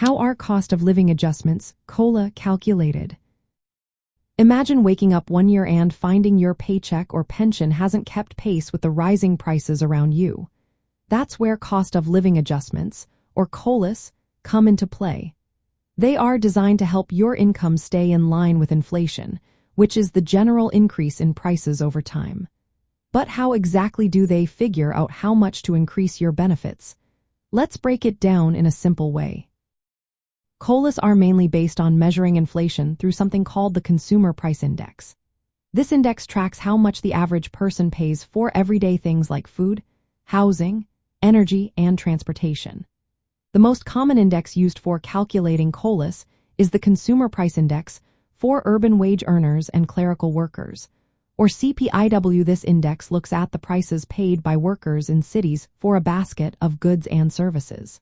How are cost of living adjustments, COLA, calculated? Imagine waking up one year and finding your paycheck or pension hasn't kept pace with the rising prices around you. That's where cost of living adjustments, or COLAs, come into play. They are designed to help your income stay in line with inflation, which is the general increase in prices over time. But how exactly do they figure out how much to increase your benefits? Let's break it down in a simple way. COLAs are mainly based on measuring inflation through something called the Consumer Price Index. This index tracks how much the average person pays for everyday things like food, housing, energy, and transportation. The most common index used for calculating COLAs is the Consumer Price Index for urban wage earners and clerical workers, or CPIW. This index looks at the prices paid by workers in cities for a basket of goods and services.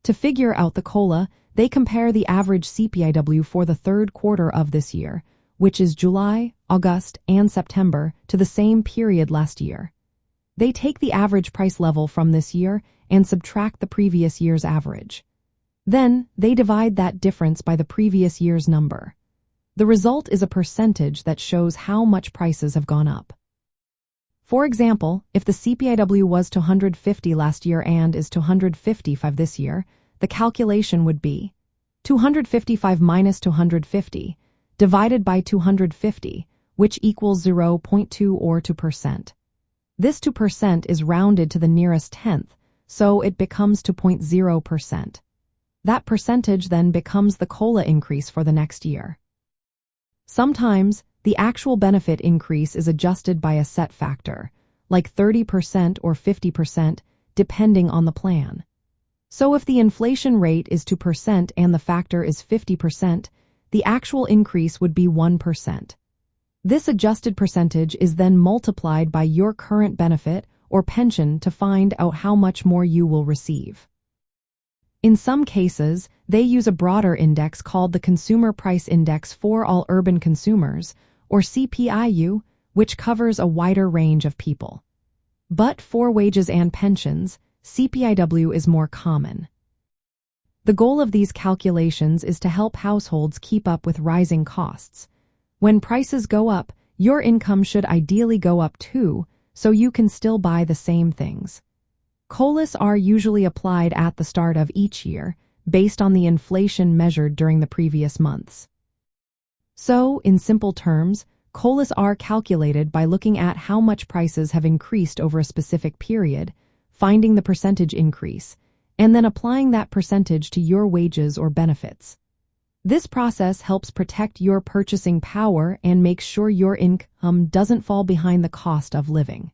To figure out the COLA, they compare the average CPIW for the third quarter of this year, which is July, August, and September, to the same period last year. They take the average price level from this year and subtract the previous year's average. Then, they divide that difference by the previous year's number. The result is a percentage that shows how much prices have gone up. For example, if the CPIW was to 150 last year and is to 155 this year, the calculation would be 255 minus 250 divided by 250, which equals 0.2 or 2%. This 2% is rounded to the nearest tenth, so it becomes 2.0%. That percentage then becomes the COLA increase for the next year. Sometimes, the actual benefit increase is adjusted by a set factor, like 30% or 50%, depending on the plan. So if the inflation rate is 2% and the factor is 50%, the actual increase would be 1%. This adjusted percentage is then multiplied by your current benefit or pension to find out how much more you will receive. In some cases, they use a broader index called the Consumer Price Index for all urban consumers, or CPIU, which covers a wider range of people. But for wages and pensions, CPIW is more common. The goal of these calculations is to help households keep up with rising costs. When prices go up, your income should ideally go up too, so you can still buy the same things. COLAs are usually applied at the start of each year, based on the inflation measured during the previous months. So, in simple terms, COLAs are calculated by looking at how much prices have increased over a specific period, finding the percentage increase, and then applying that percentage to your wages or benefits. This process helps protect your purchasing power and makes sure your income doesn't fall behind the cost of living.